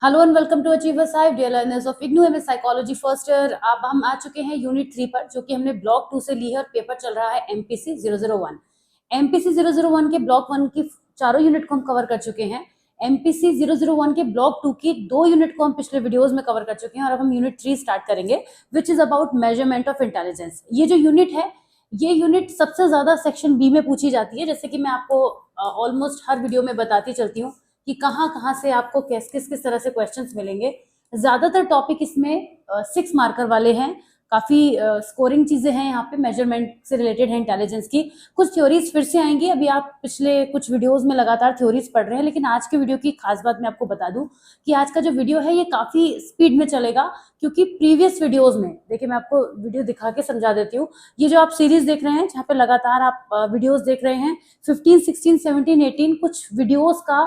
Hello and welcome to achiever साहिब dear learners of IGNOU MS psychology first year. अब हम आ चुके हैं यूनिट 3 पर, जो कि हमने ब्लॉक 2 से ली है और पेपर चल रहा है एमपीसी 001। एमपीसी 001 के ब्लॉक 1 की चारों यूनिट को हम कवर कर चुके हैं। एमपीसी 001 के ब्लॉक 2 की 2 यूनिट को हम पिछले वीडियोस में कवर कर चुके हैं और अब हम यूनिट 3 स्टार्ट करेंगे, which is about measurement of intelligence. ये जो यूनिट है, ये यूनिट सबसे ज्यादा सेक्शन बी में पूछी जाती है, जैसे कि मैं आपको ऑलमोस्ट हर वीडियो में बताती चलती हूँ कि कहाँ कहाँ से आपको किस तरह से क्वेश्चंस मिलेंगे। ज्यादातर टॉपिक इसमें 6 मार्कर वाले हैं। काफी स्कोरिंग चीजें हैं यहाँ पे, मेजरमेंट से रिलेटेड है इंटेलिजेंस की। कुछ थ्योरीज फिर से आएंगी। अभी आप पिछले कुछ वीडियोस में लगातार थ्योरीज पढ़ रहे हैं, लेकिन आज के वीडियो की खास बात मैं आपको बता दूं कि आज का जो वीडियो है ये काफी स्पीड में चलेगा, क्योंकि प्रीवियस वीडियोस में, देखिए मैं आपको वीडियो दिखा के समझा देती हूँ। ये जो आप सीरीज देख रहे हैं, जहाँ पे लगातार आप वीडियोस देख रहे हैं, 15, 16, 17, 18 कुछ वीडियोस का,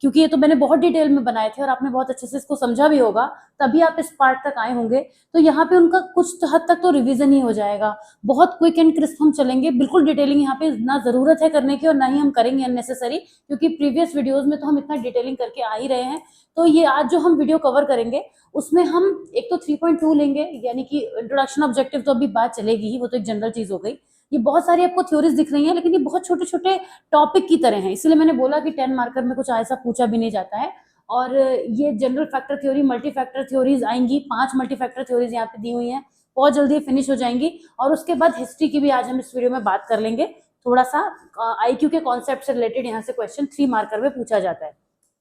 क्योंकि ये तो मैंने बहुत डिटेल में बनाए थे और आपने बहुत अच्छे से इसको समझा भी होगा, तभी आप इस पार्ट तक आए होंगे। तो यहाँ पे उनका कुछ हद तक तो रिवीजन ही हो जाएगा। बहुत क्विक एंड क्रिस्प हम चलेंगे, बिल्कुल डिटेलिंग यहाँ पे ना जरूरत है करने की और ना ही हम करेंगे अननेसेसरी, क्योंकि प्रीवियस वीडियोज में तो हम इतना डिटेलिंग करके आ ही रहे हैं। तो ये आज जो हम वीडियो कवर करेंगे उसमें हम एक तो 3.2 लेंगे, यानी कि इंट्रोडक्शन ऑब्जेक्टिव तो अभी बात चलेगी ही, वो तो एक जनरल चीज हो गई। ये बहुत सारी आपको थ्योरीज दिख रही हैं, लेकिन ये बहुत छोटे छोटे टॉपिक की तरह हैं, इसलिए मैंने बोला कि 10 मार्कर में कुछ ऐसा पूछा भी नहीं जाता है। और ये general factor theory, multi factor theories आएंगी। 5 मल्टी फैक्टर थ्योरीज यहाँ पे दी हुई हैं, बहुत जल्दी फिनिश हो जाएंगी। और उसके बाद हिस्ट्री की भी आज हम इस वीडियो में बात कर लेंगे। थोड़ा सा आईक्यू के कॉन्सेप्ट से रिलेटेड यहाँ से क्वेश्चन 3 मार्कर में पूछा जाता है।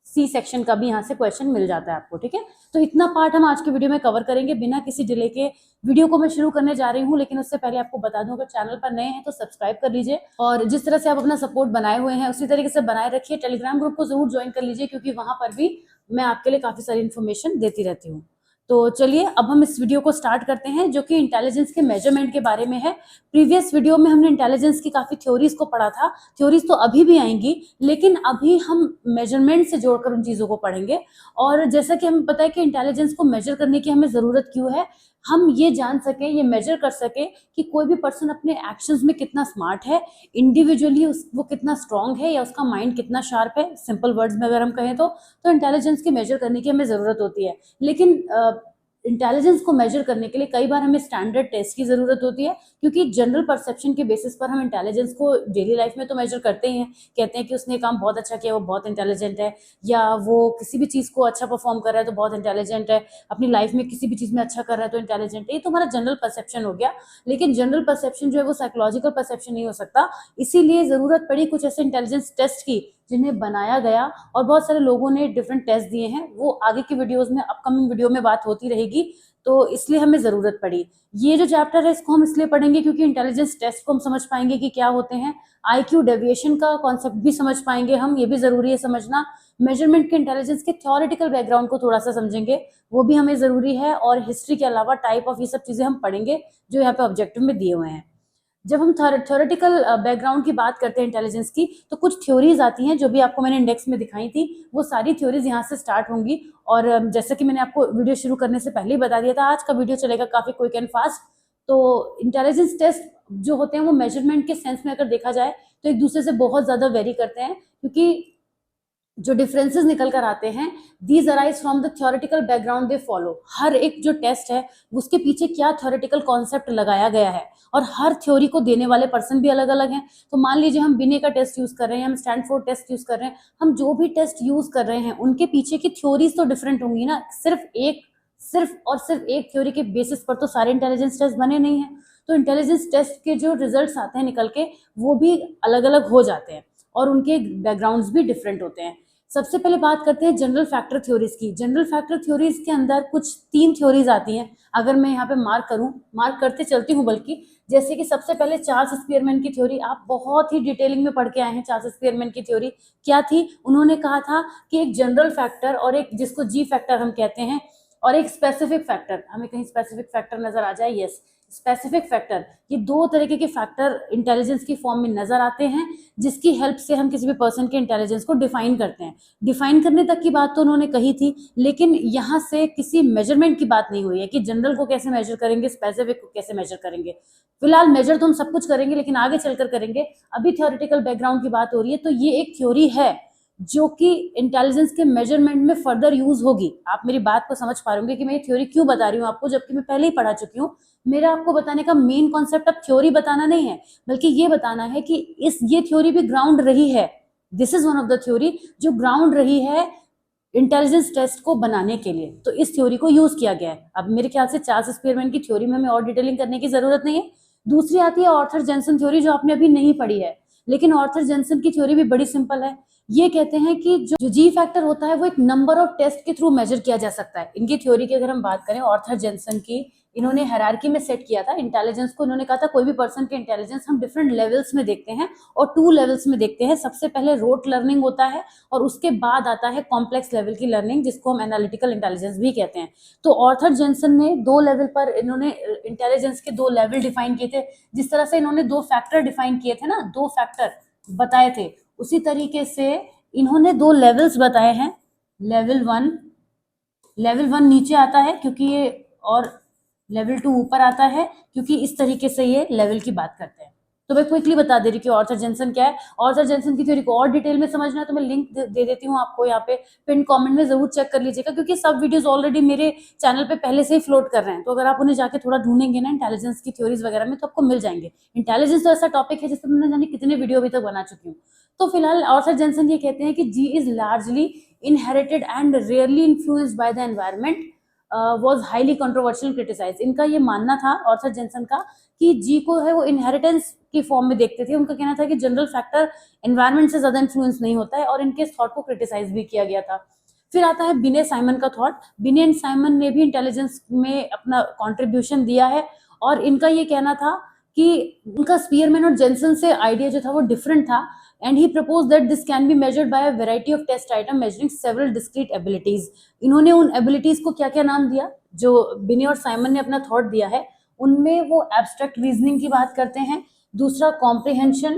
सी सेक्शन का भी यहाँ से क्वेश्चन मिल जाता है आपको, ठीक है। तो इतना पार्ट हम आज के वीडियो में कवर करेंगे बिना किसी डिले के। वीडियो को मैं शुरू करने जा रही हूँ, लेकिन उससे पहले आपको बता दूं, अगर चैनल पर नए हैं तो सब्सक्राइब कर लीजिए, और जिस तरह से आप अपना सपोर्ट बनाए हुए हैं उसी तरीके से बनाए रखिए। टेलीग्राम ग्रुप को जरूर ज्वाइन कर लीजिए, क्योंकि वहां पर भी मैं आपके लिए काफी सारी इन्फॉर्मेशन देती रहती हूँ। तो चलिए अब हम इस वीडियो को स्टार्ट करते हैं, जो कि इंटेलिजेंस के मेजरमेंट के बारे में है। प्रीवियस वीडियो में हमने इंटेलिजेंस की काफी थ्योरीज को पढ़ा था। थ्योरीज तो अभी भी आएंगी, लेकिन अभी हम मेजरमेंट से जोड़कर उन चीजों को पढ़ेंगे। और जैसा कि हमें पता है कि इंटेलिजेंस को मेजर करने की हमें जरूरत क्यों है, हम ये जान सके, ये मेजर कर सके कि कोई भी पर्सन अपने एक्शंस में कितना स्मार्ट है, इंडिविजुअली वो कितना स्ट्रांग है, या उसका माइंड कितना शार्प है। सिंपल वर्ड्स में अगर हम कहें तो इंटेलिजेंस की मेजर करने की हमें जरूरत होती है। लेकिन इंटेलिजेंस को मेजर करने के लिए कई बार हमें स्टैंडर्ड टेस्ट की जरूरत होती है, क्योंकि जनरल परसेप्शन के बेसिस पर हम इंटेलिजेंस को डेली लाइफ में तो मेजर करते ही हैं। कहते हैं कि उसने काम बहुत अच्छा किया, वो बहुत इंटेलिजेंट है, या वो किसी भी चीज को अच्छा परफॉर्म कर रहा है तो बहुत इंटेलिजेंट है, अपनी लाइफ में किसी भी चीज में अच्छा कर रहा है तो इंटेलिजेंट है। ये तो हमारा जनरल परसेप्शन हो गया। लेकिन जनरल परसेप्शन जो है वो साइकोलॉजिकल परसेप्शन नहीं हो सकता। इसीलिए जरूरत पड़ी कुछ ऐसे इंटेलिजेंस टेस्ट की जिन्हें बनाया गया, और बहुत सारे लोगों ने डिफरेंट टेस्ट दिए हैं। वो आगे की वीडियोस में, अपकमिंग वीडियो में बात होती रहेगी, तो इसलिए हमें जरूरत पड़ी। ये जो चैप्टर है इसको हम इसलिए पढ़ेंगे क्योंकि इंटेलिजेंस टेस्ट को हम समझ पाएंगे कि क्या होते हैं। आईक्यू डेविएशन का कॉन्सेप्ट भी समझ पाएंगे हम, ये भी जरूरी है समझना। मेजरमेंट के इंटेलिजेंस के थ्योरेटिकल बैकग्राउंड को थोड़ा सा समझेंगे, वो भी हमें जरूरी है। और हिस्ट्री के अलावा टाइप ऑफ ये सब चीजें हम पढ़ेंगे जो यहाँ पे ऑब्जेक्टिव में दिए हुए हैं। जब हम थ्योरेटिकल बैकग्राउंड की बात करते हैं इंटेलिजेंस की, तो कुछ थ्योरीज आती हैं जो भी आपको मैंने इंडेक्स में दिखाई थी। वो सारी थ्योरीज यहाँ से स्टार्ट होंगी। और जैसे कि मैंने आपको वीडियो शुरू करने से पहले ही बता दिया था, आज का वीडियो चलेगा काफी क्विक एंड फास्ट। तो इंटेलिजेंस टेस्ट जो होते हैं वो मेजरमेंट के सेंस में अगर देखा जाए तो एक दूसरे से बहुत ज्यादा वेरी करते हैं, क्योंकि जो डिफरेंसेस निकल कर आते हैं, these arise from the theoretical background they follow. हर एक जो टेस्ट है उसके पीछे क्या थ्योरेटिकल कॉन्सेप्ट लगाया गया है, और हर थ्योरी को देने वाले पर्सन भी अलग अलग हैं। तो मान लीजिए हम बिने का टेस्ट यूज कर रहे हैं, हम स्टैनफोर्ड टेस्ट यूज कर रहे हैं, हम जो भी टेस्ट यूज कर रहे हैं उनके पीछे की थ्योरीज तो डिफरेंट होंगी ना। सिर्फ एक थ्योरी के बेसिस पर तो सारे इंटेलिजेंस टेस्ट बने नहीं है। तो इंटेलिजेंस टेस्ट के जो रिजल्ट्स आते हैं निकल के, वो भी अलग अलग हो जाते हैं, और उनके बैकग्राउंड्स भी डिफरेंट होते हैं। सबसे पहले बात करते हैं जनरल फैक्टर थ्योरीज की। जनरल फैक्टर थ्योरीज के अंदर कुछ 3 थ्योरीज आती हैं। अगर मैं यहाँ पे मार्क करते चलती हूँ बल्कि, जैसे कि सबसे पहले चार्ल्स स्पीयरमैन की थ्योरी, आप बहुत ही डिटेलिंग में पढ़ के आए हैं। चार्ल्स स्पीयरमैन की थ्योरी क्या थी? उन्होंने कहा था कि एक जनरल फैक्टर और एक, जिसको जी फैक्टर हम कहते हैं, और एक स्पेसिफिक फैक्टर, हमें कहीं स्पेसिफिक फैक्टर नजर आ जाए, यस, स्पेसिफिक फैक्टर, ये 2 तरीके के फैक्टर इंटेलिजेंस की फॉर्म में नजर आते हैं, जिसकी हेल्प से हम किसी भी पर्सन के इंटेलिजेंस को डिफाइन करते हैं। डिफाइन करने तक की बात तो उन्होंने कही थी, लेकिन यहाँ से किसी मेजरमेंट की बात नहीं हुई है कि जनरल को कैसे मेजर करेंगे, स्पेसिफिक को कैसे मेजर करेंगे। फिलहाल मेजर तो हम सब कुछ करेंगे, लेकिन आगे चलकर करेंगे। अभी थ्योरेटिकल बैकग्राउंड की बात हो रही है। तो ये एक थ्योरी है जो कि इंटेलिजेंस के मेजरमेंट में फर्दर यूज होगी। आप मेरी बात को समझ पा रहे होंगे कि मैं ये थ्योरी क्यों बता रही हूँ आपको, जबकि मैं पहले ही पढ़ा चुकी हूँ। मेरा आपको बताने का मेन कॉन्सेप्ट अब थ्योरी बताना नहीं है, बल्कि ये बताना है कि ये थ्योरी भी ग्राउंड रही है। This is one of the theory जो ग्राउंड रही है इंटेलिजेंस टेस्ट को बनाने के लिए, तो इस थ्योरी को यूज किया गया है। अब मेरे ख्याल से चार्ल्स स्पीयरमैन की थ्योरी में हमें और डिटेलिंग करने की जरूरत नहीं है। दूसरी आती है ऑर्थर जेनसन थ्योरी, जो आपने अभी नहीं पढ़ी है, लेकिन ऑर्थर जेनसन की थ्योरी भी बड़ी सिंपल है। ये कहते हैं कि जो जी फैक्टर होता है वो एक नंबर ऑफ टेस्ट के थ्रू मेजर किया जा सकता है। इनकी थ्योरी की अगर हम बात करें ऑर्थर जेनसन की, इन्होंने हायरार्की में सेट किया था इंटेलिजेंस को। इन्होंने कहा था कोई भी पर्सन के इंटेलिजेंस हम डिफरेंट लेवल्स में देखते हैं, और 2 लेवल्स में देखते हैं। सबसे पहले रोट लर्निंग होता है, और उसके बाद आता है कॉम्प्लेक्स लेवल की लर्निंग, जिसको हम एनालिटिकल इंटेलिजेंस भी कहते हैं। तो ऑर्थर जेनसन ने 2 लेवल पर इन्होंने इंटेलिजेंस के 2 लेवल डिफाइन किए थे। जिस तरह से इन्होंने 2 फैक्टर डिफाइन किए थे ना, 2 फैक्टर बताए थे, उसी तरीके से इन्होंने 2 लेवल्स बताए हैं। लेवल 1 नीचे आता है क्योंकि ये, और लेवल 2 ऊपर आता है, क्योंकि इस तरीके से ये लेवल की बात करते हैं। तो मैं क्विकली बता दे रही कि ऑर्थर जेनसन क्या है। ऑर्थर जेनसन की थ्योरी को और डिटेल में समझना है तो मैं लिंक दे देती हूँ आपको, यहाँ पे पिन कमेंट में जरूर चेक कर लीजिएगा, क्योंकि सब वीडियोस ऑलरेडी मेरे चैनल पे पहले से ही फ्लोट कर रहे हैं। तो अगर आप उन्हें जाके थोड़ा ढूंढेंगे ना इंटेलिजेंस की थ्योरीज वगैरह में, तो आपको मिल जाएंगे। इंटेलिजेंस तो ऐसा टॉपिक है जिस पर मैंने जाने कितने वीडियो अभी तक बना चुकी हूँ। तो फिलहाल ऑर्थर जेनसन ये कहते हैं कि G is largely inherited and rarely influenced by the environment, was highly controversial criticise. इनका ये मानना था ऑर्थर जेनसन का कि जी को है वो इनहेरिटेंस की फॉर्म में देखते थे। उनका कहना था कि जनरल फैक्टर एनवायरमेंट से ज्यादा इन्फ्लुएंस नहीं होता है, और इनके थॉट को क्रिटिसाइज भी किया गया था। फिर आता है बिने साइमन का थॉट। बिने एंड साइमन ने भी इंटेलिजेंस में अपना कॉन्ट्रीब्यूशन दिया है, और इनका ये कहना था कि उनका स्पीयरमैन और जेनसन से आइडिया जो था वो डिफरेंट था, and he proposed that this can be measured by a variety of test item measuring several discrete abilities। इन्होंने उन एबिलिटीज को क्या क्या नाम दिया जो बिने और साइमन ने अपना थॉट दिया है, उनमें वो एब्स्ट्रैक्ट रीजनिंग की बात करते हैं, दूसरा comprehension,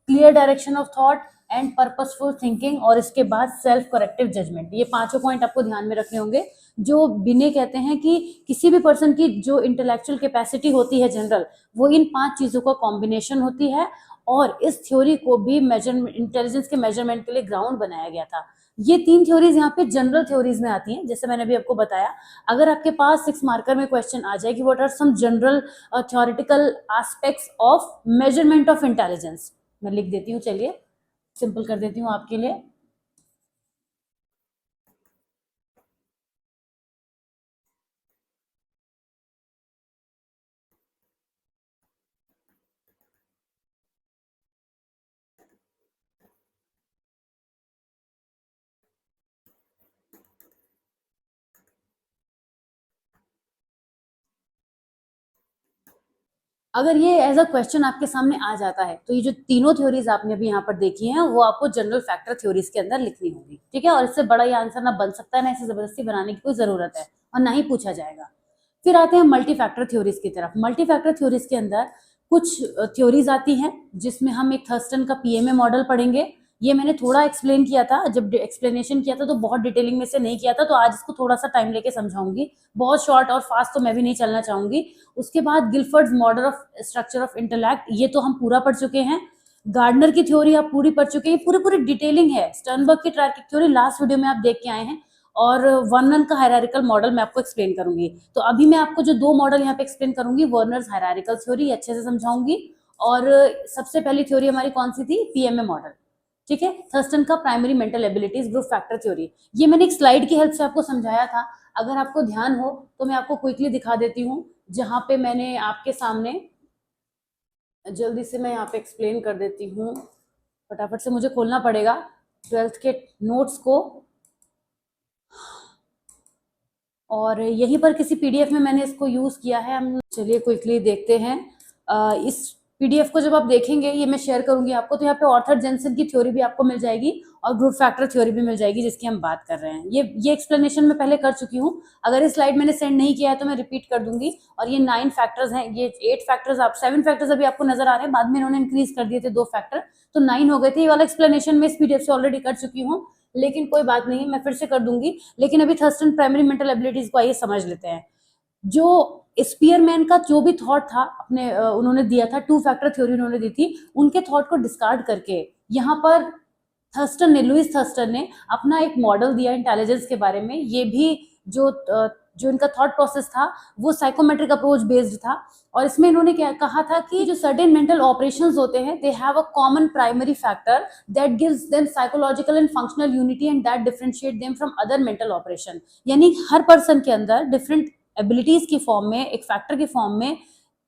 clear direction of thought and purposeful thinking, और इसके बाद सेल्फ करेक्टिव जजमेंट। ये 5 पॉइंट आपको ध्यान में रखने होंगे। जो बिने कहते हैं कि किसी भी पर्सन की जो इंटेलेक्चुअल कैपेसिटी होती है जनरल, वो इन 5 चीजों का कॉम्बिनेशन होती है, और इस थ्योरी को भी मेजरमेंट, इंटेलिजेंस के मेजरमेंट के लिए ग्राउंड बनाया गया था। ये 3 थ्योरीज यहाँ पे जनरल थ्योरीज में आती हैं, जैसे मैंने अभी आपको बताया। अगर आपके पास 6 मार्कर में क्वेश्चन आ जाए कि what are some general theoretical aspects of measurement of intelligence, मैं लिख देती हूँ, चलिए सिंपल कर देती हूँ आपके लिए। अगर ये एज अ क्वेश्चन आपके सामने आ जाता है, तो ये जो तीनों थ्योरीज आपने अभी यहाँ पर देखी हैं, वो आपको जनरल फैक्टर थ्योरीज के अंदर लिखनी होगी, ठीक है। और इससे बड़ा ये आंसर ना बन सकता है, ना इसे जबरदस्ती बनाने की कोई जरूरत है, और ना ही पूछा जाएगा। फिर आते हैं मल्टी फैक्टर थ्योरीज की तरफ। मल्टी फैक्टर थ्योरीज के अंदर कुछ थ्योरीज आती हैं जिसमें हम एक थर्स्टन का पीएमए मॉडल पढ़ेंगे। ये मैंने थोड़ा एक्सप्लेन किया था, जब एक्सप्लेनेशन किया था तो बहुत डिटेलिंग में से नहीं किया था, तो आज इसको थोड़ा सा टाइम लेके समझाऊंगी। बहुत शॉर्ट और फास्ट तो मैं भी नहीं चलना चाहूंगी। उसके बाद Guilford's model of structure of intellect, ये तो हम पूरा पढ़ चुके हैं। गार्डनर की थ्योरी आप पूरी पढ़ चुके हैं, पूरी पूरी डिटेलिंग है। स्टर्नबर्ग की ट्रैकिंग थ्योरी लास्ट वीडियो में आप देख के आए हैं, और वर्नन का हायरार्किकल मॉडल मैं आपको एक्सप्लेन करूंगी। तो अभी मैं आपको जो 2 मॉडल यहाँ पे एक्सप्लेन करूंगी, वर्नर्स हायरार्किकल थ्योरी अच्छे से समझाऊंगी, और सबसे पहली थ्योरी हमारी कौन सी थी, पीएमए मॉडल, ठीक है। थर्स्टन का primary mental abilities group factor theory, ये मैंने एक स्लाइड की हेल्प से आपको समझाया था। अगर आपको ध्यान हो तो मैं आपको क्विकली दिखा देती हूँ, जहां पे मैंने आपके सामने, जल्दी से मैं यहाँ पे एक्सप्लेन कर देती हूँ। फटाफट से मुझे खोलना पड़ेगा 12th के नोट्स को, और यहीं पर किसी पीडीएफ में मैंने इसको यूज किया है। हम चलिए क्विकली देखते हैं। इस पीडीएफ को जब आप देखेंगे, ये मैं शेयर करूंगी आपको, तो यहाँ पे ऑर्थर जेनसन की थ्योरी भी आपको मिल जाएगी, और ग्रुप फैक्टर थ्योरी भी मिल जाएगी जिसकी हम बात कर रहे हैं। ये एक्सप्लेनेशन मैं पहले कर चुकी हूँ। अगर ये स्लाइड मैंने सेंड नहीं किया है तो मैं रिपीट कर दूंगी। और ये 9 फैक्टर्स हैं, ये 8 फैक्टर्स, आप 7 फैक्टर्स अभी आपको नजर आ रहे हैं, बाद में इन्होंने इंक्रीज कर दिए थे 2 फैक्टर, तो 9 हो गए थे। ये वाला एक्सप्लेनेशन मैं इस पीडीएफ से ऑलरेडी कर चुकी हूँ, लेकिन कोई बात नहीं, मैं फिर से कर दूंगी। लेकिन अभी थर्स्टन प्राइमरी मेंटल एबिलिटीज को आइए समझ लेते हैं। जो स्पीयरमैन का जो भी थॉट था अपने, उन्होंने दिया था 2 फैक्टर थ्योरी उन्होंने दी थी, उनके थॉट को डिस्कार्ड करके यहाँ पर लुइस थर्स्टन ने अपना एक मॉडल दिया इंटेलिजेंस के बारे में। ये भी जो इनका थॉट प्रोसेस था वो साइकोमेट्रिक अप्रोच बेस्ड था, और इसमें इन्होंने क्या कहा था कि जो सर्टेन मेंटल ऑपरेशंस होते हैं they have a common primary factor that gives them psychological and functional unity and that differentiate them from other mental operation. यानी हर पर्सन के अंदर डिफरेंट एबिलिटीज की फॉर्म में, एक फैक्टर की फॉर्म में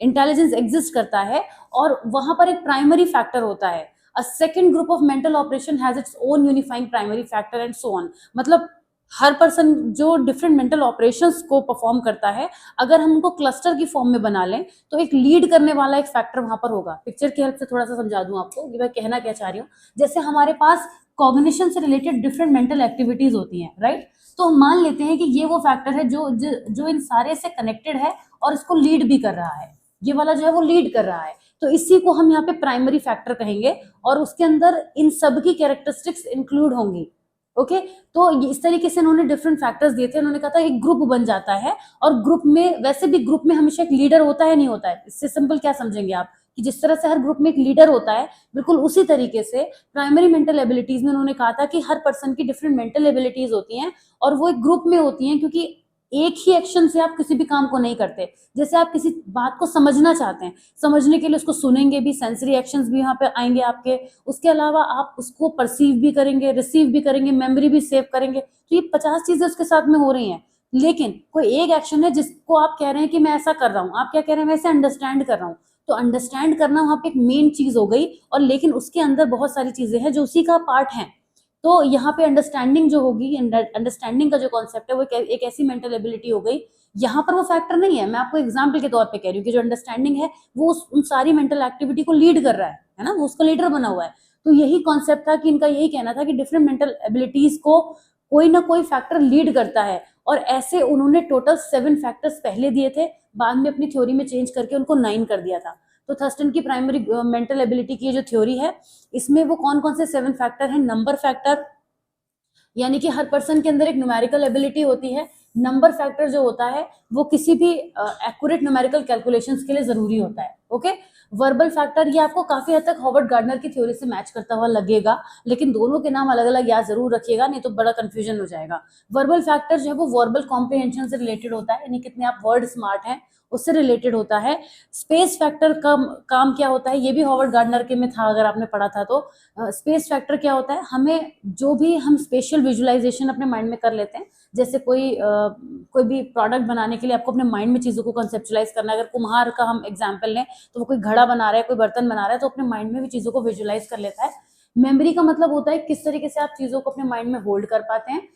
इंटेलिजेंस एग्जिस्ट करता है, और वहां पर एक प्राइमरी फैक्टर होता है। A second group of mental operation has its own unifying primary factor and so on। मतलब हर पर्सन जो डिफरेंट मेंटल ऑपरेशंस को परफॉर्म करता है, अगर हम उनको क्लस्टर की फॉर्म में बना लें तो एक लीड करने वाला एक फैक्टर वहां पर होगा। पिक्चर की हेल्प से थोड़ा सा समझा दूं आपको कि मैं कहना क्या चाह रही हूँ। जैसे हमारे पास कॉग्निशन से रिलेटेड डिफरेंट मेंटल एक्टिविटीज होती हैं, राइट? तो हम मान लेते हैं कि ये वो फैक्टर है जो इन सारे से कनेक्टेड है और इसको लीड भी कर रहा है। ये वाला जो है वो लीड कर रहा है, तो इसी को हम यहाँ पे प्राइमरी फैक्टर कहेंगे, और उसके अंदर इन सब की कैरेक्टरिस्टिक्स इंक्लूड होंगी। ओके, तो इस तरीके से इन्होंने डिफरेंट फैक्टर्स दिए थे। उन्होंने कहा था एक ग्रुप बन जाता है, और ग्रुप में वैसे भी ग्रुप में हमेशा एक लीडर होता है, नहीं होता है? इससे सिंपल क्या समझेंगे आप कि जिस तरह से हर ग्रुप में एक लीडर होता है, बिल्कुल उसी तरीके से प्राइमरी मेंटल एबिलिटीज में उन्होंने कहा था कि हर पर्सन की डिफरेंट मेंटल एबिलिटीज होती हैं, और वो एक ग्रुप में होती हैं, क्योंकि एक ही एक्शन से आप किसी भी काम को नहीं करते। जैसे आप किसी बात को समझना चाहते हैं, समझने के लिए उसको सुनेंगे भी, सेंसरी एक्शंस भी यहाँ पे आएंगे आपके, उसके अलावा आप उसको परसीव भी करेंगे, रिसीव भी करेंगे, मेमोरी भी सेव करेंगे। तो ये 50 चीजें उसके साथ में हो रही हैं, लेकिन कोई एक एक्शन है जिसको आप कह रहे हैं कि मैं ऐसा कर रहा हूँ, आप क्या कह रहे हैं, मैं ऐसे अंडरस्टैंड कर रहा हूँ। तो अंडरस्टैंड करना वहां पे एक मेन चीज हो गई, और लेकिन उसके अंदर बहुत सारी चीजें हैं जो उसी का पार्ट है। तो यहाँ पे अंडरस्टैंडिंग जो होगी, अंडरस्टैंडिंग का जो कॉन्सेप्ट है वो एक ऐसी मेंटल एबिलिटी हो गई। यहाँ पर वो फैक्टर नहीं है, मैं आपको एग्जाम्पल के तौर पे कह रही हूँ कि जो अंडरस्टैंडिंग है वो उन सारी मेंटल एक्टिविटी को लीड कर रहा है ना, वो उसका लीडर बना हुआ है। तो यही कॉन्सेप्ट था कि इनका यही कहना था कि डिफरेंट मेंटल एबिलिटीज को कोई ना कोई फैक्टर लीड करता है, और ऐसे उन्होंने टोटल 7 फैक्टर्स पहले दिए थे, बाद में अपनी थ्योरी में चेंज करके उनको 9 कर दिया था। तो थर्स्टन की प्राइमरी मेंटल एबिलिटी की जो थ्योरी है, इसमें वो कौन कौन से 7 फैक्टर हैं? नंबर फैक्टर, यानी कि हर पर्सन के अंदर एक न्यूमेरिकल एबिलिटी होती है। नंबर फैक्टर जो होता है वो किसी भी एक्यूरेट न्यूमेरिकल कैलकुलेशंस के लिए जरूरी होता है। ओके, वर्बल फैक्टर, ये आपको काफी हद तक हॉवर्ड गार्डनर की थ्योरी से मैच करता हुआ लगेगा, लेकिन दोनों के नाम अलग अलग याद जरूर रखिएगा, नहीं तो बड़ा कंफ्यूजन हो जाएगा। वर्बल फैक्टर जो है वो वर्बल कॉम्प्रिहेंशन से रिलेटेड होता है, यानी कितने आप वर्ड स्मार्ट हैं उससे रिलेटेड होता है। स्पेस फैक्टर का काम क्या होता है, ये भी हॉवर्ड गार्डनर के में था, अगर आपने पढ़ा था तो। स्पेस फैक्टर क्या होता है, हमें जो भी हम स्पेशल विजुअलाइजेशन अपने माइंड में कर लेते हैं, जैसे कोई भी प्रोडक्ट बनाने के लिए आपको अपने माइंड में चीज़ों को कंसेप्चुलाइज करना है। अगर कुम्हार का हम एग्जांपल लें तो वो कोई घड़ा बना रहा है, कोई बर्तन बना रहा है, तो अपने माइंड में भी चीज़ों को विजुअलाइज कर लेता है। मेमोरी का मतलब होता है किस तरीके से आप चीज़ों को अपने माइंड में होल्ड कर पाते हैं,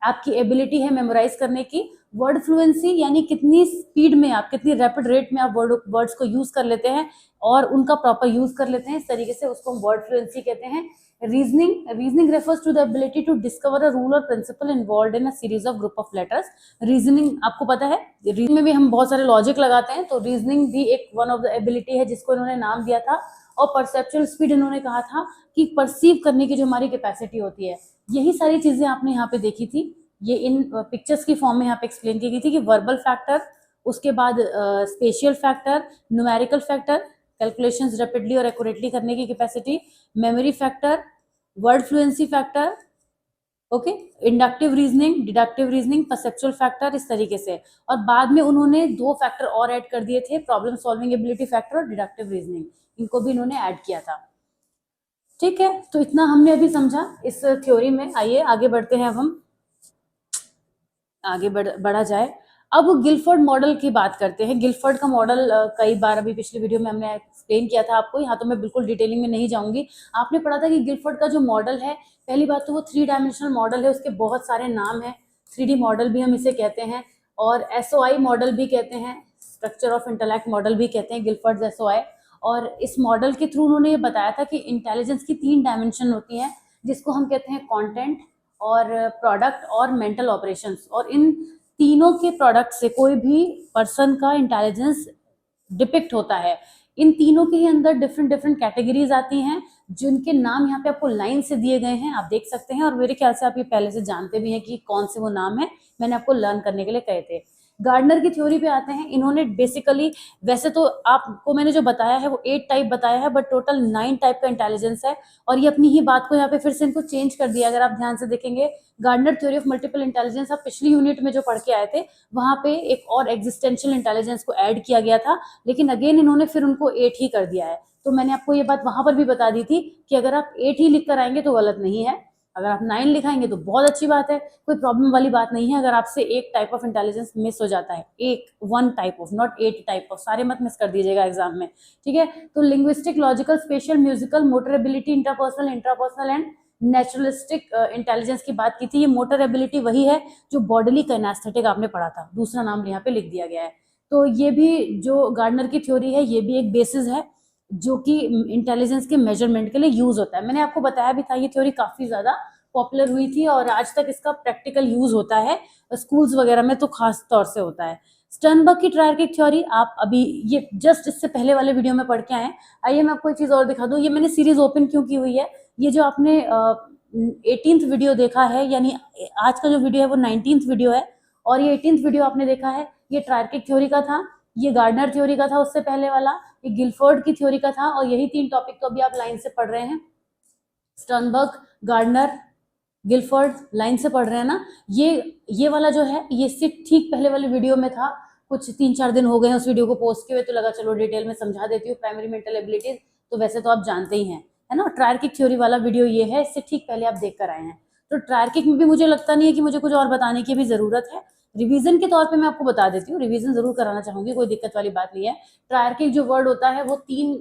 आपकी एबिलिटी है मेमोराइज करने की। वर्ड फ्लुएंसी, यानी कितनी स्पीड में आप, कितनी रैपिड रेट में आप वर्ड्स को यूज कर लेते हैं और उनका प्रॉपर यूज कर लेते हैं, इस तरीके से उसको हम वर्ड फ्लुएंसी कहते हैं। Reasoning refers to the ability to discover a rule और principle involved in a series of group of letters. Reasoning आपको पता है, रीजनिंग में भी हम बहुत सारे लॉजिक लगाते हैं, तो रीजनिंग भी एक वन ऑफ द एबिलिटी है जिसको इन्होंने नाम दिया था। और परसेप्चुअल स्पीड, इन्होंने कहा था कि परसीव करने की जो हमारी कैपेसिटी होती है। यही सारी चीजें आपने यहाँ पे देखी थी, ये इन पिक्चर्स की फॉर्म में यहाँ पे एक्सप्लेन की गई थी कि वर्बल फैक्टर, उसके बाद spatial factor, numerical factor, calculations rapidly और एक्यूरेटली करने की capacity, memory factor, word fluency factor, okay, inductive reasoning, deductive reasoning, perceptual factor, इस तरीके से। और बाद में उन्होंने 2 फैक्टर और ऐड कर दिए थे, प्रॉब्लम सॉल्विंग एबिलिटी फैक्टर और डिडक्टिव रीजनिंग, इनको भी इन्होंने ऐड किया था। ठीक है, तो इतना हमने अभी समझा इस थ्योरी में। आइए आगे बढ़ते हैं, अब हम आगे बढ़ा जाए। अब गिलफोर्ड मॉडल की बात करते हैं। गिलफोर्ड का मॉडल कई बार अभी पिछली वीडियो में हमने एक्सप्लेन किया था आपको, यहाँ तो मैं बिल्कुल डिटेलिंग में नहीं जाऊंगी। आपने पढ़ा था कि गिलफोर्ड का जो मॉडल है, पहली बात तो वो 3 डायमेंशनल मॉडल है, उसके बहुत सारे नाम हैं। 3D मॉडल भी हम इसे कहते हैं, और SOI मॉडल भी कहते हैं, स्ट्रक्चर ऑफ इंटेलेक्ट मॉडल भी कहते हैं, गिलफोर्ड SOI। और इस मॉडल के थ्रू उन्होंने ये बताया था कि इंटेलिजेंस की 3 डायमेंशन होती हैं, जिसको हम कहते हैं कंटेंट और प्रोडक्ट और मेंटल ऑपरेशंस। और इन तीनों के प्रोडक्ट से कोई भी पर्सन का इंटेलिजेंस डिपिक्ट होता है। इन तीनों के ही अंदर डिफरेंट डिफरेंट कैटेगरीज आती हैं, जिनके नाम यहाँ पे आपको लाइन से दिए गए हैं, आप देख सकते हैं। और मेरे ख्याल से आप ये पहले से जानते भी हैं कि कौन से वो नाम है, मैंने आपको लर्न करने के लिए कहे थे। गार्डनर की थ्योरी पे आते हैं। इन्होंने बेसिकली, वैसे तो आपको मैंने जो बताया है वो 8 टाइप बताया है, बट टोटल 9 टाइप का इंटेलिजेंस है, और ये अपनी ही बात को यहाँ पे फिर से इनको चेंज कर दिया। अगर आप ध्यान से देखेंगे, Gardner theory of multiple intelligence आप पिछली यूनिट में जो पढ़ के आए थे, वहां पे एक और एग्जिस्टेंशियल इंटेलिजेंस को ऐड किया गया था, लेकिन अगेन इन्होंने फिर उनको 8 ही कर दिया है। तो मैंने आपको ये बात वहां पर भी बता दी थी कि अगर आप 8 ही लिख कर आएंगे तो गलत नहीं है, अगर आप 9 लिखाएंगे तो बहुत अच्छी बात है, कोई प्रॉब्लम वाली बात नहीं है। अगर आपसे एक टाइप ऑफ इंटेलिजेंस मिस हो जाता है, एक 1 type of, not 8 type of, सारे मत मिस कर दीजिएगा एग्जाम में, ठीक है। तो linguistic, logical, special, musical, motor ability, interpersonal, intrapersonal and naturalistic intelligence की बात की थी। ये मोटर एबिलिटी वही है जो बॉडीली कैनेस्थेटिक आपने पढ़ा था, दूसरा नाम यहाँ पे लिख दिया गया है। तो ये भी जो गार्डनर की थ्योरी है, ये भी एक बेसिस है जो कि इंटेलिजेंस के मेजरमेंट के लिए यूज होता है। मैंने आपको बताया भी था, ये थ्योरी काफी ज्यादा पॉपुलर हुई थी और आज तक इसका प्रैक्टिकल यूज होता है, स्कूल्स वगैरह में तो खास तौर से होता है। स्टर्नबर्ग की ट्रायर्किक थ्योरी आप अभी ये जस्ट इससे पहले वाले वीडियो में पढ़ के आए। आइए मैं आपको एक चीज और दिखा दूं, ये मैंने सीरीज ओपन क्यों की हुई है। ये जो आपने 18th वीडियो देखा है, यानी आज का जो वीडियो है वो 19th वीडियो है, और ये 18th वीडियो आपने देखा है, ये ट्रायर्किक थ्योरी का था, ये गार्डनर थ्योरी का था उससे पहले वाला, ये गिलफोर्ड की थ्योरी का था, और यही 3 टॉपिक तो अभी आप लाइन से पढ़ रहे हैं। स्टर्नबर्ग, गार्डनर, गिलफोर्ड लाइन से पढ़ रहे हैं ना। ये वाला जो है, ये सिर्फ ठीक पहले वाले वीडियो में था, कुछ 3-4 दिन हो गए हैं उस वीडियो को पोस्ट किए हुए, तो लगा चलो डिटेल में समझा देती हूँ प्राइमरी मेंटल एबिलिटीज, तो वैसे तो आप जानते ही हैं, है ना। ट्रायर्किक थ्योरी वाला वीडियो ये है, इससे ठीक पहले आप देख कर आए हैं। तो ट्रायर्किक में भी मुझे लगता नहीं है कि मुझे कुछ और बताने की भी जरूरत है। रिवीजन के तौर पे मैं आपको बता देती हूँ, रिवीजन जरूर कराना चाहूंगी, कोई दिक्कत वाली बात नहीं है। ट्रायर्किक जो वर्ड होता है वो 3,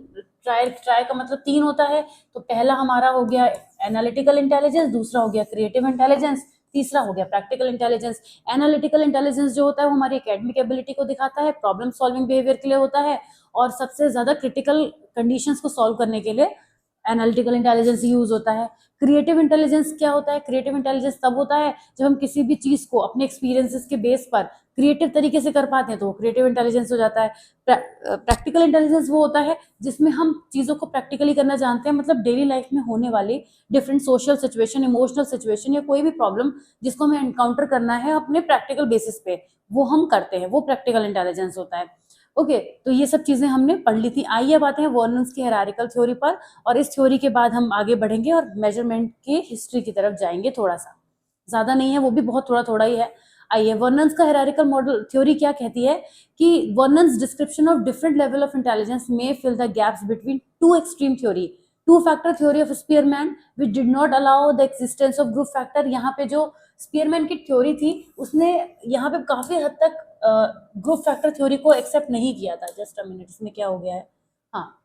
ट्राय का मतलब 3 होता है। तो पहला हमारा हो गया एनालिटिकल इंटेलिजेंस, दूसरा हो गया क्रिएटिव इंटेलिजेंस, तीसरा हो गया प्रैक्टिकल इंटेलिजेंस। एनालिटिकल इंटेलिजेंस जो होता है वो हमारी एकेडमिक एबिलिटी को दिखाता है, प्रॉब्लम सॉल्विंग बिहेवियर के लिए होता है, और सबसे ज्यादा क्रिटिकल कंडीशंस को सॉल्व करने के लिए एनालिटिकल इंटेलिजेंस यूज होता है। क्रिएटिव इंटेलिजेंस क्या होता है? क्रिएटिव इंटेलिजेंस तब होता है जब हम किसी भी चीज को अपने एक्सपीरियंसेस के बेस पर क्रिएटिव तरीके से कर पाते हैं, तो वो क्रिएटिव इंटेलिजेंस हो जाता है। प्रैक्टिकल इंटेलिजेंस वो होता है जिसमें हम चीजों को प्रैक्टिकली करना जानते हैं, मतलब डेली लाइफ में होने वाली different social situation, emotional situation, या कोई भी प्रॉब्लम जिसको हमें एनकाउंटर करना है अपने प्रैक्टिकल बेसिस पे, वो हम करते हैं, वो प्रैक्टिकल इंटेलिजेंस होता है। ओके, तो ये सब चीजें हमने पढ़ ली थी। आइए अब आते हैं वर्नन्स की हायरार्किकल थ्योरी पर, और इस थ्योरी के बाद हम आगे बढ़ेंगे और मेजरमेंट की हिस्ट्री की तरफ जाएंगे। थोड़ा सा, ज्यादा नहीं है, वो भी बहुत थोड़ा थोड़ा ही है। आइए, वर्नन्स का हायरार्किकल मॉडल थ्योरी क्या कहती है कि Vernon's description of different level of intelligence may fill the gaps between two extreme theory, two factor theory of Spearman which did not allow the existence of group factor. यहाँ पे जो Spearman की theory थी, उसने यहाँ पे काफी हद तक ग्रुप फैक्टर थ्योरी को एक्सेप्ट नहीं किया था। जस्ट अ मिनट, इसमें क्या हो गया है, हाँ,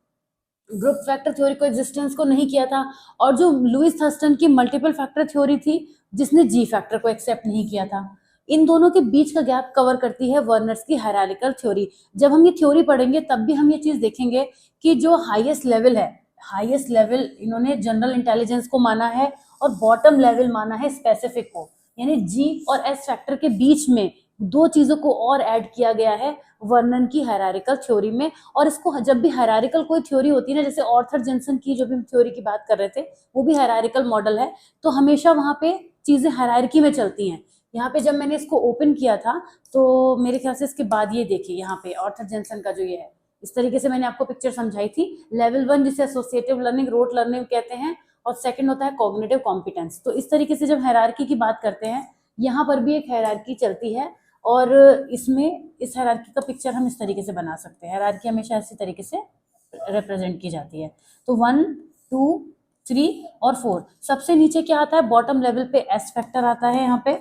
ग्रुप फैक्टर थ्योरी को एग्जिस्टेंस को नहीं किया था। और जो लुइस थर्स्टन की मल्टीपल फैक्टर थ्योरी थी, जिसने जी फैक्टर को एक्सेप्ट नहीं किया था, इन दोनों के बीच का गैप कवर करती है वर्नर्स की हायरार्किकल थ्योरी। जब हम ये थ्योरी पढ़ेंगे तब भी हम ये चीज देखेंगे कि जो हाईएस्ट लेवल है, हाईएस्ट लेवल इन्होंने जनरल इंटेलिजेंस को माना है, और बॉटम लेवल माना है स्पेसिफिक को, यानी जी और एस फैक्टर के बीच में 2 चीजों को और ऐड किया गया है वर्नन की हायरार्किकल थ्योरी में। और इसको जब भी हायरार्किकल कोई थ्योरी होती है ना, जैसे ऑर्थर जेंसन की जो भी हम थ्योरी की बात कर रहे थे, वो भी हायरार्किकल मॉडल है, तो हमेशा वहां पे चीजें हायरार्की में चलती हैं। यहाँ पे जब मैंने इसको ओपन किया था, तो मेरे ख्याल से इसके बाद ये देखिए, यहाँ पे ऑर्थर जेंसन का जो ये है, इस तरीके से मैंने आपको पिक्चर समझाई थी। लेवल 1 जिसे एसोसिएटिव लर्निंग, रोट लर्निंग कहते हैं, और सेकंड होता है कॉग्निटिव कॉम्पिटेंस। तो इस तरीके से जब हायरार्की की बात करते हैं, यहाँ पर भी एक हायरार्की चलती है, और इसमें इस हायरार्की का पिक्चर हम इस तरीके से बना सकते हैं। हायरार्की हमेशा इसी तरीके से रिप्रेजेंट की जाती है। तो 1, 2, 3 और 4, सबसे नीचे क्या आता है, बॉटम लेवल पे एस फैक्टर आता है यहाँ पे,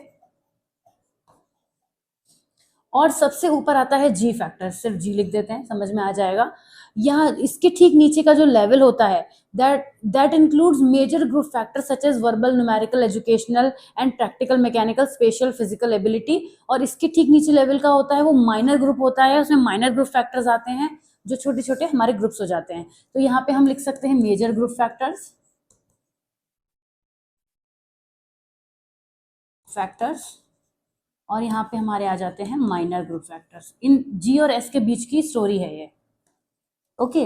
और सबसे ऊपर आता है जी फैक्टर। सिर्फ जी लिख देते हैं, समझ में आ जाएगा। यहाँ इसके ठीक नीचे का जो लेवल होता है, that includes major group factor such as verbal, numerical, educational and practical, mechanical, special, physical ability. और इसके ठीक नीचे लेवल का होता है वो माइनर ग्रुप होता है, उसमें माइनर ग्रुप फैक्टर्स आते हैं, जो छोटे छोटे हमारे ग्रुप्स हो जाते हैं। तो यहाँ पे हम लिख सकते हैं मेजर ग्रुप फैक्टर्स, और यहाँ पे हमारे आ जाते हैं माइनर ग्रुप फैक्टर्स। इन जी और एस के बीच की स्टोरी है ये। ओके,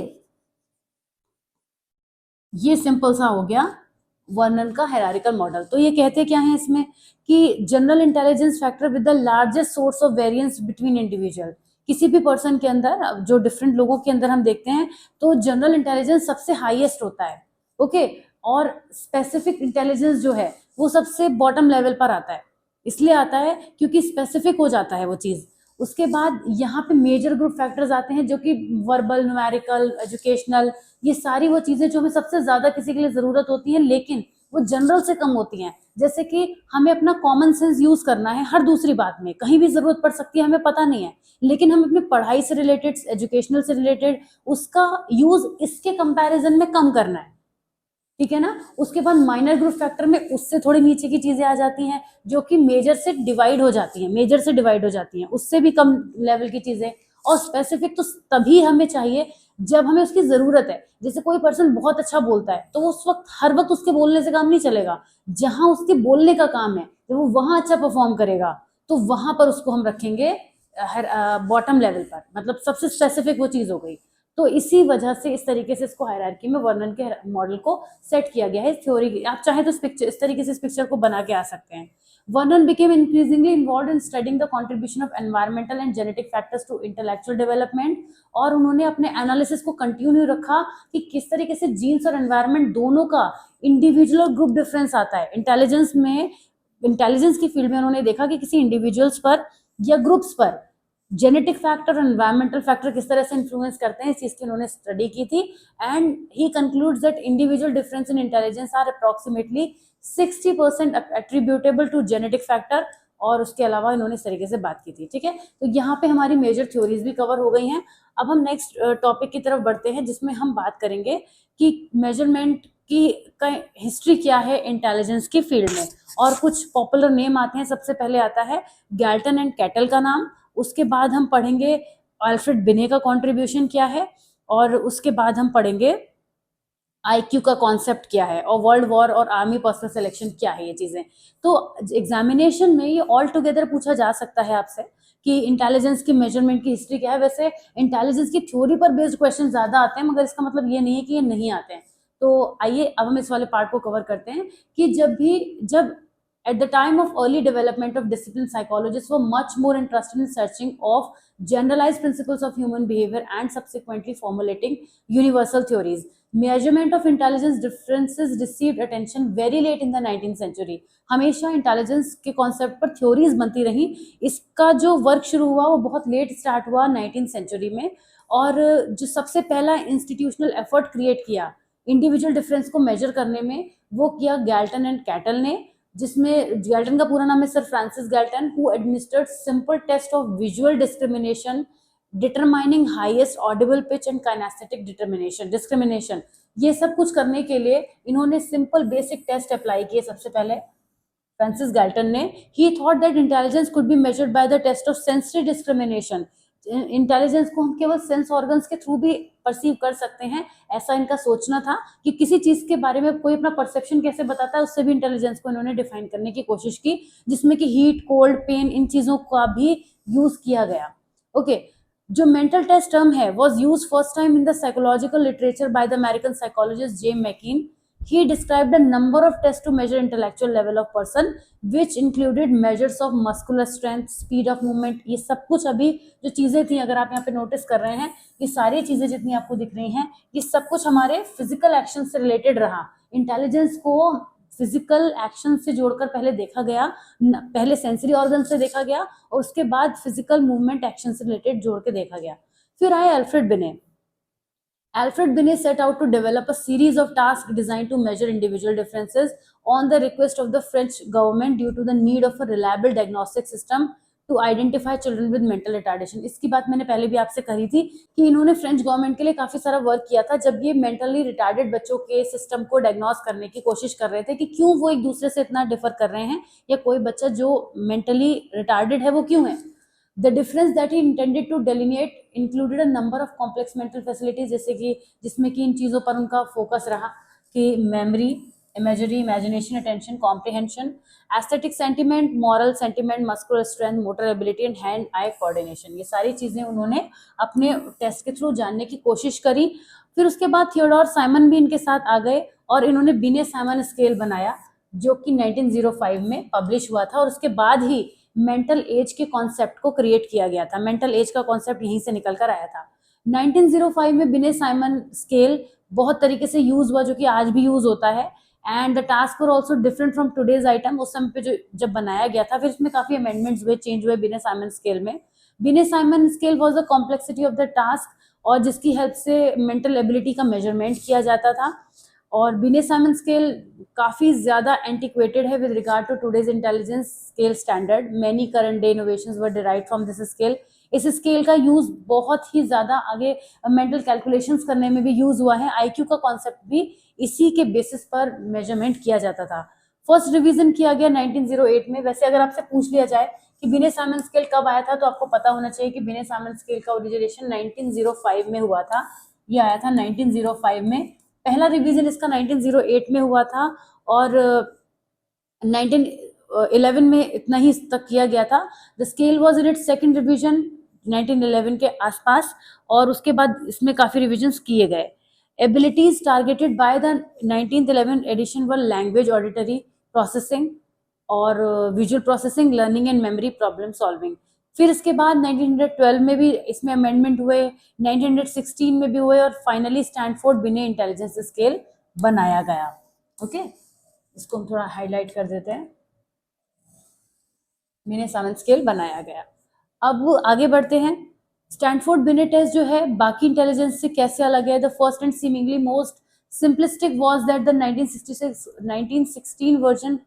ये सिंपल सा हो गया वर्नन का हायरार्किकल मॉडल। तो ये कहते क्या है इसमें कि general intelligence factor with the largest source of variance between individual, किसी भी पर्सन के अंदर, जो डिफरेंट लोगों के अंदर हम देखते हैं, तो जनरल इंटेलिजेंस सबसे हाईएस्ट होता है, ओके, और स्पेसिफिक इंटेलिजेंस जो है वो सबसे बॉटम लेवल पर आता है। इसलिए आता है क्योंकि स्पेसिफिक हो जाता है वो चीज। उसके बाद यहाँ पे मेजर ग्रुप फैक्टर्स आते हैं, जो कि वर्बल, न्यूमेरिकल, एजुकेशनल, ये सारी वो चीजें जो हमें सबसे ज्यादा किसी के लिए जरूरत होती है, लेकिन वो जनरल से कम होती हैं। जैसे कि हमें अपना कॉमन सेंस यूज करना है हर दूसरी बात में, कहीं भी जरूरत पड़ सकती है, हमें पता नहीं है, लेकिन हम अपनी पढ़ाई से रिलेटेड, एजुकेशनल से रिलेटेड उसका यूज इसके कंपैरिजन में कम करना है, ठीक है ना। उसके बाद माइनर ग्रुप फैक्टर में उससे थोड़ी नीचे की चीजें आ जाती हैं, जो कि मेजर से डिवाइड हो जाती हैं, मेजर से डिवाइड हो जाती हैं, उससे भी कम लेवल की चीजें। और स्पेसिफिक तो तभी हमें चाहिए जब हमें उसकी जरूरत है। जैसे कोई पर्सन बहुत अच्छा बोलता है, तो उस वक्त हर वक्त उसके बोलने से काम नहीं चलेगा। जहां उसके बोलने का काम है, जब वो वहां अच्छा परफॉर्म करेगा, तो वहां पर उसको हम रखेंगे बॉटम लेवल पर, मतलब सबसे स्पेसिफिक वो चीज हो गई। तो इसी वजह से इस तरीके से इसको हायरार्की में वर्णन के मॉडल को सेट किया गया है। इस थ्योरी, आप चाहे तो इस पिक्चर, इस तरीके से इस पिक्चर को बना के आ सकते हैं। वर्णन became increasingly involved in studying the contribution of environmental and genetic factors to intellectual development, और उन्होंने अपने एनालिसिस को कंटिन्यू रखा कि किस तरीके से जीन्स और एनवायरनमेंट दोनों का इंडिविजुअल और ग्रुप डिफरेंस आता है इंटेलिजेंस में। इंटेलिजेंस की फील्ड में उन्होंने देखा कि किसी इंडिविजुअल्स पर या ग्रुप्स पर जेनेटिक फैक्टर और एनवायरमेंटल फैक्टर किस तरह से इन्फ्लुएंस करते हैं, इस चीज की उन्होंने स्टडी की थी। And he concludes that individual difference in intelligence are approximately 60% attributable to genetic factor, और उसके अलावा इन्होंने इस तरीके से बात की थी, ठीक है। तो यहाँ पे हमारी मेजर थ्योरीज भी कवर हो गई हैं। अब हम नेक्स्ट टॉपिक की तरफ बढ़ते हैं, जिसमें हम बात करेंगे कि मेजरमेंट की हिस्ट्री क्या है इंटेलिजेंस की फील्ड में, और कुछ पॉपुलर नेम आते हैं। सबसे पहले आता है गैल्टन एंड कैटल का नाम, उसके बाद हम पढ़ेंगे अल्फ्रेड बिने का कंट्रीब्यूशन क्या है, और उसके बाद हम पढ़ेंगे आईक्यू का कॉन्सेप्ट क्या है, और वर्ल्ड वॉर और आर्मी पर्सनल सिलेक्शन क्या है, ये चीजें। तो एग्जामिनेशन में ये ऑल टुगेदर पूछा जा सकता है आपसे कि इंटेलिजेंस की मेजरमेंट की हिस्ट्री क्या है। वैसे इंटेलिजेंस की थ्योरी पर बेस्ड क्वेश्चन ज्यादा आते हैं, मगर इसका मतलब ये नहीं है कि ये नहीं आते हैं। तो आइए अब हम इस वाले पार्ट को कवर करते हैं कि जब at the time of early development of discipline, psychologists were much more interested in searching of generalized principles of human behavior and subsequently formulating universal theories. Measurement of intelligence differences received attention very late in the 19th century. हमेशा intelligence के concept पर theories बनती रही। इसका जो work शुरू हुआ वो बहुत लेट स्टार्ट हुआ 19th सेंचुरी में, और जो सबसे पहला इंस्टीट्यूशनल एफर्ट क्रिएट किया इंडिविजुअल डिफरेंस को मेजर करने में, वो किया गैल्टन एंड कैटल ने, जिसमें गैल्टन का पूरा नाम है sir Francis Galton, who administered simple test of visual discrimination determining highest audible pitch and kinesthetic discrimination. ये सब कुछ करने के लिए इन्होंने सिंपल बेसिक टेस्ट अप्लाई किए सबसे पहले फ्रांसिस गैल्टन ने। He thought that intelligence could be measured by the test of sensory discrimination. Intelligence को हम केवल सेंस ऑर्गन्स के थ्रू भी परसीव कर सकते हैं, ऐसा इनका सोचना था कि किसी चीज के बारे में कोई अपना परसेप्शन कैसे बताता है, उससे भी इंटेलिजेंस को इन्होंने डिफाइन करने की कोशिश की, जिसमें कि हीट, कोल्ड, पेन, इन चीजों का भी यूज किया गया। ओके, जो मेंटल टेस्ट टर्म है was used first time in the psychological literature by the American psychologist James McKean. He described a number of tests to measure intellectual level of person, which included measures of muscular strength, speed of movement। ये सब कुछ अभी जो चीजें थी, अगर आप यहाँ पे नोटिस कर रहे हैं, ये सारी चीजें जितनी आपको दिख रही हैं, ये सब कुछ हमारे फिजिकल एक्शन से रिलेटेड रहा। इंटेलिजेंस को फिजिकल एक्शन से जोड़कर पहले देखा गया, पहले सेंसरी ऑर्गन से देखा गया, और उसके बाद फिजिकल मूवमेंट एक्शन से रिलेटेड जोड़ के देखा गया। फिर आए अल्फ्रेड बिने। Alfred Binet set out to develop a series of tasks designed to measure individual differences on the request of the French government due to the need of a reliable diagnostic system to identify children with mental retardation। इसकी बात मैंने पहले भी आपसे कही थी कि इन्होंने फ्रेंच गवर्नमेंट के लिए काफी सारा वर्क किया था, जब ये मेंटली रिटार्डेड बच्चों के सिस्टम को डायग्नोस करने की कोशिश कर रहे थे कि क्यों वो एक दूसरे से इतना डिफर कर रहे हैं, या कोई बच्चा जो मेंटली रिटार्डेड है वो क्यों है। The difference that he intended to delineate included a number of complex mental facilities, जैसे कि जिसमें कि इन चीज़ों पर उनका फोकस रहा कि memory, imagery, imagination, attention, comprehension, aesthetic sentiment, moral sentiment, muscular strength, motor ability and hand eye coordination. ये सारी चीज़ें उन्होंने अपने टेस्ट के थ्रू जानने की कोशिश करी। फिर उसके बाद थियोडोर साइमन भी इनके साथ आ गए, और इन्होंने बिने साइमन स्केल बनाया जो कि 1905 में पब्लिश हुआ था, और उसके बाद ही मेंटल एज के कॉन्सेप्ट को क्रिएट किया गया था। मेंटल एज का कॉन्सेप्ट यहीं से निकल कर आया था। 1905 में बिने साइमन स्केल बहुत तरीके से यूज हुआ, जो कि आज भी यूज होता है, and the task were also different from today's item. उस समय पे जो जब बनाया गया था, फिर इसमें काफी अमेंडमेंट्स हुए, चेंज हुए बिने साइमन स्केल में। बिने Simon scale was the complexity of the task, और जिसकी हेल्प से मेंटल एबिलिटी का मेजरमेंट किया जाता था। और बिने साइमन स्केल काफी ज्यादा एंटिक्वेटेड है with regard to today's intelligence scale standard. Many current day innovations were derived from this scale. इस स्केल का यूज बहुत ही ज्यादा आगे मेंटल कैलकुलेशंस करने में भी यूज हुआ है। आईक्यू का कॉन्सेप्ट भी इसी के बेसिस पर मेजरमेंट किया जाता था। फर्स्ट रिवीजन किया गया 1908 में। वैसे अगर आपसे पूछ लिया जाए कि बिने साइमन स्केल कब आया था, तो आपको पता होना चाहिए कि बिने साइमन स्केल का ओरिजिनेशन 1905 में हुआ था। ये आया था 1905 में। पहला रिवीजन इसका 1908 में हुआ था, और 1911 में इतना ही तक किया गया था। The scale was in its second revision 1911 के आसपास, और उसके बाद इसमें काफी रिविजन्स किए गए। Abilities targeted by the 1911 edition were language, auditory processing और visual processing, learning and memory, problem solving. फिर इसके बाद 1912 में भी इसमें अमेंडमेंट हुए, 1916 में भी हुए, और फाइनली स्टैनफोर्ड बिने इंटेलिजेंस स्केल बनाया गया। ओके, इसको हम थोड़ा हाईलाइट कर देते हैं। बिने साइमन स्केल बनाया गया। अब आगे बढ़ते हैं। स्टैनफोर्ड बिने टेस्ट जो है बाकी इंटेलिजेंस से कैसे अलग है? The first and seemingly most simplistic was that the 1916 version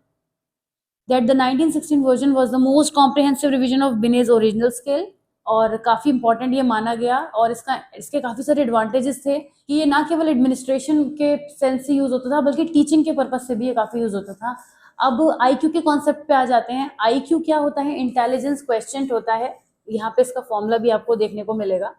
was the most comprehensive revision of Binet's original scale, और काफी इंपॉर्टेंट ये माना गया। और इसके काफी सारे एडवांटेजेस थे कि ये ना केवल एडमिनिस्ट्रेशन के सेंस से यूज होता था, बल्कि टीचिंग के पर्पज से भी ये काफी यूज होता था। अब आईक्यू के कॉन्सेप्ट पे आ जाते हैं। आईक्यू क्या होता है? इंटेलिजेंस क्वेश्चन होता है। यहाँ पे इसका फॉर्मूला भी आपको देखने को मिलेगा।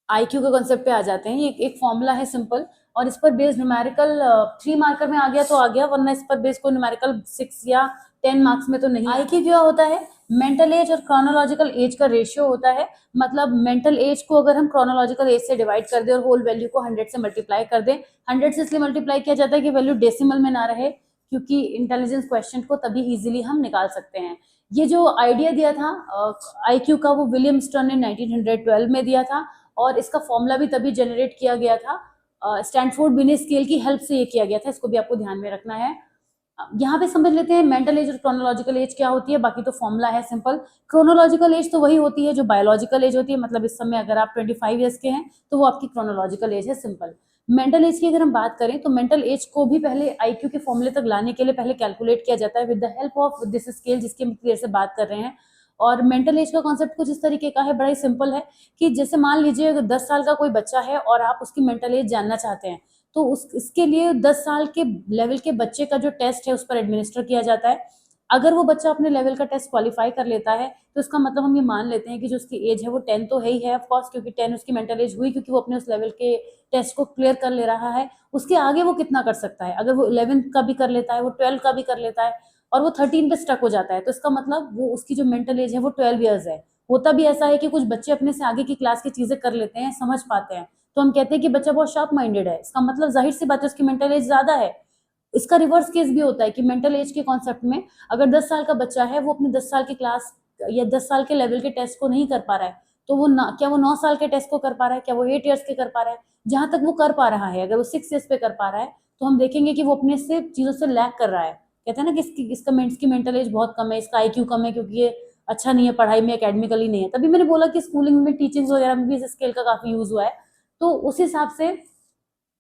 आईक्यू के कॉन्सेप्ट पे आ जाते हैं। ये एक फॉर्मूला है सिंपल, और इस पर बेस्ड न्यूमेरिकल 3 मार्कर में आ गया तो आ गया, वरना इस पर बेस्ड कोई न्यूमेरिकल 6 या 10 मार्क्स में तो नहीं। आईक्यू क्या होता है? मेंटल एज और क्रोनोलॉजिकल एज का रेशियो होता है। मतलब मेंटल एज को अगर हम क्रोनोलॉजिकल एज से डिवाइड कर दें और होल वैल्यू को 100 से मल्टीप्लाई कर दें। 100 से इसलिए मल्टीप्लाई किया जाता है कि वैल्यू डेसिमल में ना रहे, क्योंकि इंटेलिजेंस क्वेश्चन को तभी इजीली हम निकाल सकते हैं। ये जो आइडिया दिया था आईक्यू का, वो विलियम स्टर्न ने 1912 में दिया था, और इसका फॉर्मूला भी तभी जनरेट किया गया था। स्टैनफोर्ड बिने स्केल की हेल्प से ये किया गया था। इसको भी आपको ध्यान में रखना है। यहाँ पे समझ लेते हैं मेंटल एज और क्रोनोलॉजिकल एज क्या होती है। बाकी तो फॉर्मूला है सिंपल। क्रोनोलॉजिकल एज तो वही होती है जो बायोलॉजिकल एज होती है। मतलब इस समय अगर आप 25 ईयर्स के हैं तो वो आपकी क्रोनोलॉजिकल एज है, सिंपल। मेंटल एज की अगर हम बात करें तो मेंटल एज को भी पहले आईक्यू के फॉर्मूले तक लाने के लिए पहले कैलकुलेट किया जाता है with the help of this scale, जिसकी हम क्लियर से बात कर रहे हैं। और मेंटल एज का कॉन्सेप्ट कुछ इस तरीके का है, बड़ा ही सिंपल है कि जैसे मान लीजिए अगर 10 साल का कोई बच्चा है और आप उसकी मेंटल एज जानना चाहते हैं, तो इसके लिए 10 साल के लेवल के बच्चे का जो टेस्ट है उस पर एडमिनिस्टर किया जाता है। अगर वो बच्चा अपने लेवल का टेस्ट क्वालिफाई कर लेता है तो इसका मतलब हम ये मान लेते हैं कि जो उसकी एज है वो 10 तो है ही है, ऑफकोर्स, क्योंकि 10 उसकी मेंटल एज हुई, क्योंकि वो अपने उस लेवल के टेस्ट को क्लियर कर ले रहा है। उसके आगे वो कितना कर सकता है? अगर वो 11 का भी कर लेता है, वो 12 का भी कर लेता है, और वो 13 पे स्टक हो जाता है, तो इसका मतलब वो उसकी जो मेंटल एज है वो 12 ईयर्स है। होता भी ऐसा है कि कुछ बच्चे अपने से आगे की क्लास की चीजें कर लेते हैं, समझ पाते हैं, तो हम कहते हैं कि बच्चा बहुत शार्प माइंडेड है। इसका मतलब जाहिर सी बात है उसकी मेंटल एज ज्यादा है। इसका रिवर्स केस भी होता है कि मेंटल एज के कॉन्सेप्ट में अगर 10 साल का बच्चा है, वो अपने 10 साल की क्लास या 10 साल के लेवल के टेस्ट को नहीं कर पा रहा है, तो वो क्या वो 9 साल के टेस्ट को कर पा रहा है? क्या वो 8 ईयर्स के कर पा रहा है? जहां तक वो कर पा रहा है, अगर वो 6 ईयर्स पे कर पा रहा है, तो हम देखेंगे कि वो अपने से चीजों से लैग कर रहा है। कहते हैं ना कि इसकी मेंटल एज बहुत कम है, इसका आईक्यू कम है, क्योंकि ये अच्छा नहीं है पढ़ाई में, एकेडमिकली नहीं है। तभी मैंने बोला कि स्कूलिंग में, टीचिंग वगैरह में भी इस स्केल का काफी यूज हुआ है। तो उस हिसाब से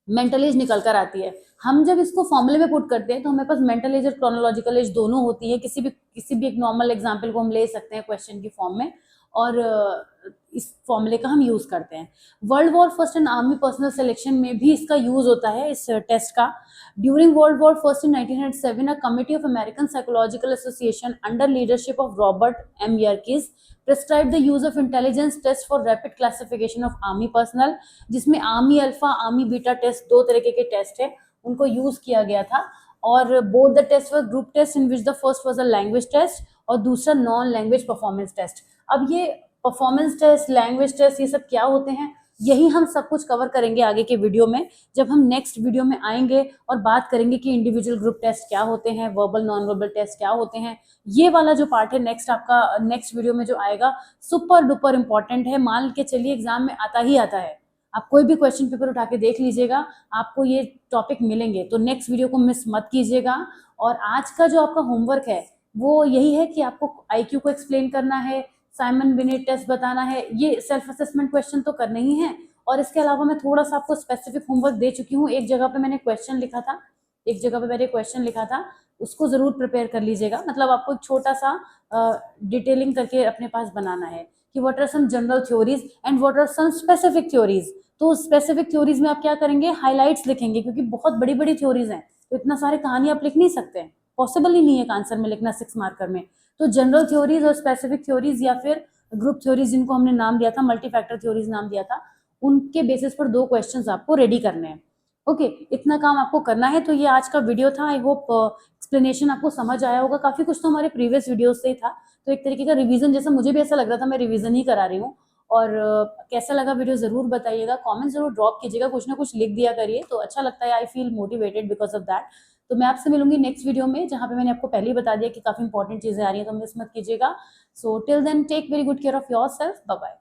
मेंटल एज निकल कर आती है। हम जब इसको फॉर्मूले में पुट करते हैं तो हमारे पास मेंटल एज और क्रोनोलॉजिकल एज दोनों होती है। किसी भी एक नॉर्मल एग्जांपल को हम ले सकते हैं क्वेश्चन की फॉर्म में, और इस फॉर्मूले का हम यूज करते हैं। World war first and army personal selection में भी इसका यूज होता है, इस टेस्ट का। During world war first in 1907 a committee of American psychological association under leadership of Robert M Yerkes prescribed the use of intelligence test for rapid classification of army personnel, जिसमें army alpha, army beta test, दो तरीके के test है, उनको use किया गया था। और both the test were group test in which the first was a language test और दूसरा नॉन लैंग्वेज परफॉर्मेंस टेस्ट। अब ये परफॉर्मेंस टेस्ट, लैंग्वेज टेस्ट, ये सब क्या होते हैं? यही हम सब कुछ कवर करेंगे आगे के वीडियो में, जब हम नेक्स्ट वीडियो में आएंगे और बात करेंगे कि इंडिविजुअल ग्रुप टेस्ट क्या होते हैं, वर्बल नॉन वर्बल टेस्ट क्या होते हैं। ये वाला जो पार्ट है नेक्स्ट आपका नेक्स्ट वीडियो में जो आएगा सुपर डुपर इंपॉर्टेंट है। मान के चलिए एग्जाम में आता ही आता है, आप कोई भी क्वेश्चन पेपर उठा के देख लीजिएगा, आपको ये टॉपिक मिलेंगे, तो नेक्स्ट वीडियो को मिस मत कीजिएगा। और आज का जो आपका होमवर्क है वो यही है कि आपको आईक्यू को एक्सप्लेन करना है, साइमन बिनेट टेस्ट बताना है, ये सेल्फ असेसमेंट क्वेश्चन तो करने ही है। और इसके अलावा मैं थोड़ा सा आपको स्पेसिफिक होमवर्क दे चुकी हूँ, एक जगह पे मैंने क्वेश्चन लिखा था, एक जगह पे मैंने क्वेश्चन लिखा था, उसको जरूर प्रिपेयर कर लीजिएगा। मतलब आपको एक छोटा सा डिटेलिंग करके अपने पास बनाना है कि what are some general theories and what are some specific theories. तो स्पेसिफिक थ्योरीज में आप क्या करेंगे, हाईलाइट्स लिखेंगे, क्योंकि बहुत बड़ी बड़ी थ्योरीज हैं, तो इतना सारे कहानी आप लिख नहीं सकते, पॉसिबल ही नहीं है आंसर में लिखना 6 मार्कर में। तो जनरल थ्योरीज और स्पेसिफिक थ्योरीज या फिर ग्रुप थ्योरीज जिनको हमने नाम दिया था, मल्टी फैक्टर थ्योरीज नाम दिया था, उनके बेसिस पर 2 क्वेश्चंस आपको रेडी करने हैं। ओके, इतना काम आपको करना है। तो ये आज का वीडियो था, आई होप एक्सप्लेनेशन आपको समझ आया होगा। काफी कुछ तो हमारे प्रीवियस वीडियो से ही था, तो एक तरीके का रिवीजन जैसा मुझे भी ऐसा लग रहा था, मैं रिवीजन ही करा रही हूँ। और कैसा लगा वीडियो जरूर बताइएगा, कमेंट जरूर ड्रॉप कीजिएगा, कुछ ना कुछ लिख दिया करिए, तो अच्छा लगता है, I feel motivated because of that. तो मैं आपसे मिलूंगी नेक्स्ट वीडियो में, जहां पे मैंने आपको पहले ही बता दिया कि काफी इंपॉर्टेंट चीजें आ रही हैं, तो मिस मत कीजिएगा। So till then take very good care of yourself, bye bye.